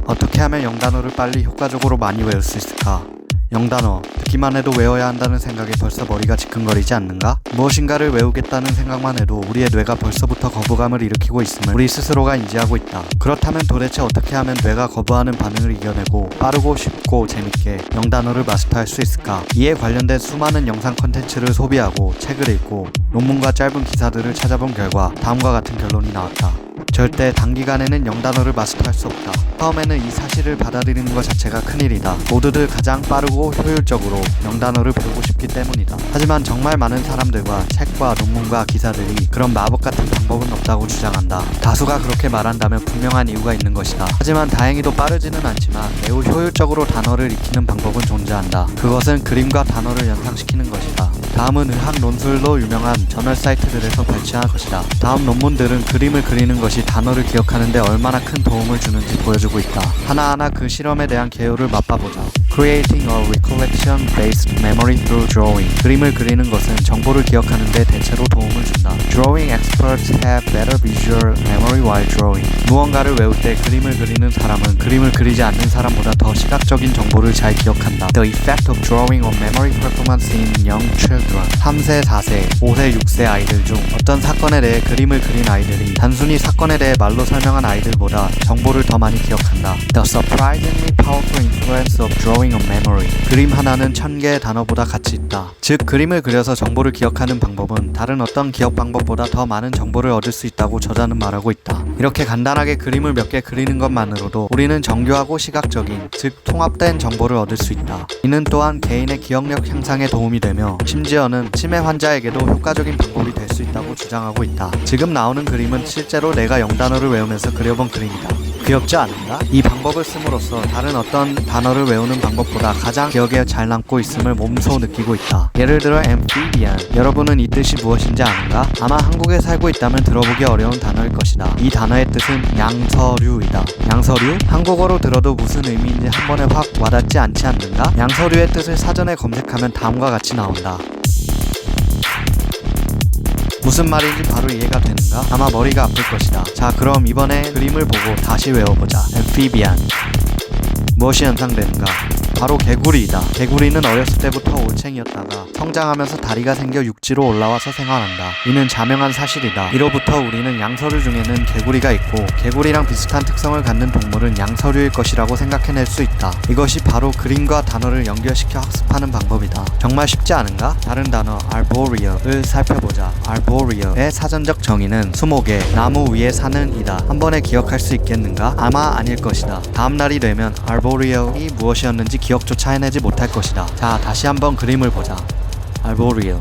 어떻게 하면 영단어를 빨리 효과적으로 많이 외울 수 있을까? 영단어, 듣기만 해도 외워야 한다는 생각에 벌써 머리가 지끈거리지 않는가? 무엇인가를 외우겠다는 생각만 해도 우리의 뇌가 벌써부터 거부감을 일으키고 있음을 우리 스스로가 인지하고 있다. 그렇다면 도대체 어떻게 하면 뇌가 거부하는 반응을 이겨내고 빠르고 쉽고 재밌게 영단어를 마스터할 수 있을까? 이에 관련된 수많은 영상 콘텐츠를 소비하고 책을 읽고 논문과 짧은 기사들을 찾아본 결과 다음과 같은 결론이 나왔다. 절대 단기간에는 영단어를 마스터할 수 없다. 처음에는 이 사실을 받아들이는 것 자체가 큰일이다. 모두들 가장 빠르고 효율적으로 영단어를 배우고 싶기 때문이다. 하지만 정말 많은 사람들과 책과 논문과 기사들이 그런 마법 같은 방법은 없다고 주장한다. 다수가 그렇게 말한다면 분명한 이유가 있는 것이다. 하지만 다행히도 빠르지는 않지만 매우 효율적으로 단어를 익히는 방법은 존재한다. 그것은 그림과 단어를 연상시키는 것이다. 다음은 의학 논술로 유명한 저널 사이트들에서 발췌한 것이다. 다음 논문들은 그림을 그리는 것이 단어를 기억하는 데 얼마나 큰 도움을 주는지 보여주고 있다. 하나하나 그 실험에 대한 개요를 맛봐보자. Creating a recollection-based memory through drawing. 그림을 그리는 것은 정보를 기억하는 데 대체로 도움을 준다. Drawing experts have better visual memory while drawing. 무언가를 외울 때 그림을 그리는 사람은 그림을 그리지 않는 사람보다 더 시각적인 정보를 잘 기억한다. The effect of drawing on memory performance in young children. 3세, 4세, 5세, 6세 아이들 중 어떤 사건에 대해 그림을 그린 아이들이 단순히 사건에 대해 말로 설명한 아이들보다 정보를 더 많이 기억한다. The surprisingly powerful influence of drawing on memory. 그림 하나는 1000개의 단어보다 가치 있다. 즉, 그림을 그려서 정보를 기억하는 방법은 다른 어떤 기억 방법보다 더 많은 정보를 얻을 수 있다고 저자는 말하고 있다. 이렇게 간단하게 그림을 몇 개 그리는 것만으로도 우리는 정교하고 시각적인, 즉 통합된 정보를 얻을 수 있다. 이는 또한 개인의 기억력 향상에 도움이 되며 심지어는 치매 환자에게도 효과적인 방법이 될 수 있다고 주장하고 있다. 지금 나오는 그림은 실제로 내가 영단어를 외우면서 그려본 그림이다. 귀엽지 않은가? 이 방법을 씀으로써 다른 어떤 단어를 외우는 방법보다 가장 기억에 잘 남고 있음을 몸소 느끼고 있다. 예를 들어 amphibian. 여러분은 이 뜻이 무엇인지 아는가? 아마 한국에 살고 있다면 들어보기 어려운 단어일 것이다. 이 단어의 뜻은 양서류이다. 양서류? 한국어로 들어도 무슨 의미인지 한 번에 확 와닿지 않지 않는가? 양서류의 뜻을 사전에 검색하면 다음과 같이 나온다. 무슨 말인지 바로 이해가 되는가? 아마 머리가 아플 것이다. 자, 그럼 이번에 그림을 보고 다시 외워보자. amphibian. 무엇이 연상되는가? 바로 개구리이다. 개구리는 어렸을 때부터 올챙이였다가 성장하면서 다리가 생겨 육지로 올라와서 생활한다. 이는 자명한 사실이다. 이로부터 우리는 양서류 중에는 개구리가 있고 개구리랑 비슷한 특성을 갖는 동물은 양서류일 것이라고 생각해낼 수 있다. 이것이 바로 그림과 단어를 연결시켜 학습하는 방법이다. 정말 쉽지 않은가? 다른 단어 arboreal을 살펴보자. arboreal의 사전적 정의는 수목의 나무 위에 사는 이다. 한 번에 기억할 수 있겠는가? 아마 아닐 것이다. 다음 날이 되면 arboreal이 무엇이었는지 기억조차 해내지 못할 것이다. 자, 다시 한번 그림을 보자. arboreal.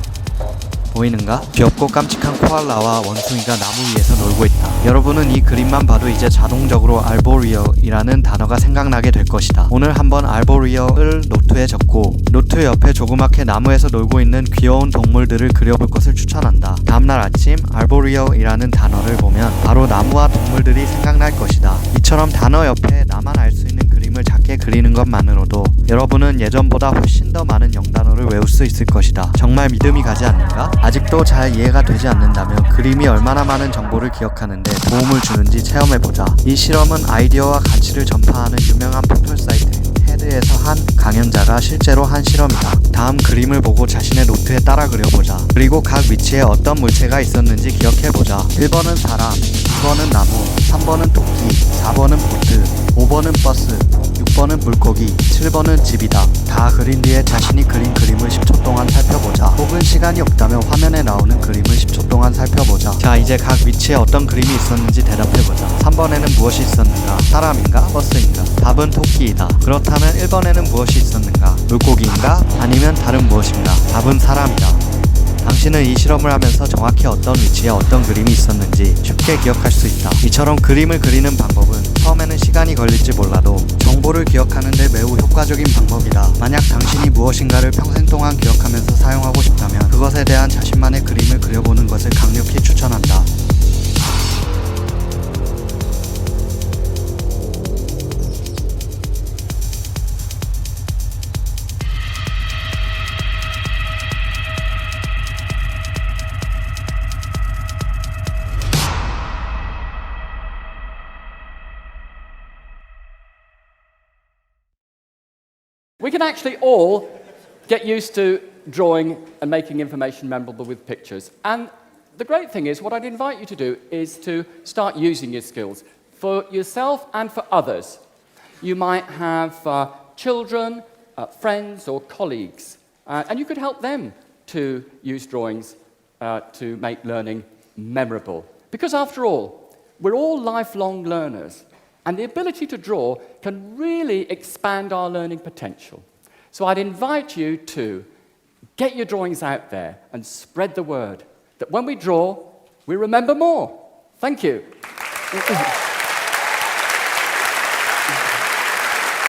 보이는가? 귀엽고 깜찍한 코알라와 원숭이가 나무 위에서 놀고 있다. 여러분은 이 그림만 봐도 이제 자동적으로 arboreal이라는 단어가 생각나게 될 것이다. 오늘 한번 arboreal을 노트에 적고 노트 옆에 조그맣게 나무에서 놀고 있는 귀여운 동물들을 그려볼 것을 추천한다. 다음날 아침 arboreal이라는 단어를 보면 바로 나무와 동물들이 생각날 것이다. 이처럼 단어 옆에 나만 알 수 있는 그림을 작게 그리는 것만으로도 여러분은 예전보다 훨씬 더 많은 영단어를 외울 수 있을 것이다. 정말 믿음이 가지 않는가? 아직도 잘 이해가 되지 않는다면 그림이 얼마나 많은 정보를 기억하는데 도움을 주는지 체험해보자. 이 실험은 아이디어와 가치를 전파하는 유명한 포털 사이트 테드에서 한 강연자가 실제로 한 실험이다. 다음 그림을 보고 자신의 노트에 따라 그려보자. 그리고 각 위치에 어떤 물체가 있었는지 기억해보자. 1번은 사람, 2번은 나무, 3번은 토끼, 4번은 보트, 5번은 버스, 6번은 물고기, 7번은 집이다. 다 그린 뒤에 자신이 그린 그림을 10초 동안 살펴보자. 혹은 시간이 없다면 화면에 나오는 그림을 10초 동안 살펴보자. 자, 이제 각 위치에 어떤 그림이 있었는지 대답해보자. 3번에는 무엇이 있었는가? 사람인가? 버스인가? 답은 토끼이다. 그렇다면 1번에는 무엇이 있었는가? 물고기인가? 아니면 다른 무엇인가? 답은 사람이다. 당신은 이 실험을 하면서 정확히 어떤 위치에 어떤 그림이 있었는지 쉽게 기억할 수 있다. 이처럼 그림을 그리는 방법은 처음에는 시간이 걸릴지 몰라도 정보를 기억하는 데 매우 효과적인 방법이다. 만약 당신이 무엇인가를 평생 동안 기억하면서 사용하고 싶다면 그것에 대한 자신만의 그림을 그려보는 것을 강력히 추천한다. We can actually all get used to drawing and making information memorable with pictures. And the great thing is, what I'd invite you to do is to start using your skills for yourself and for others. You might have children, friends, or colleagues, and you could help them to use drawings to make learning memorable. Because after all, we're all lifelong learners, and the ability to draw can really expand our learning potential. So I'd invite you to get your drawings out there and spread the word that when we draw, we remember more. Thank you.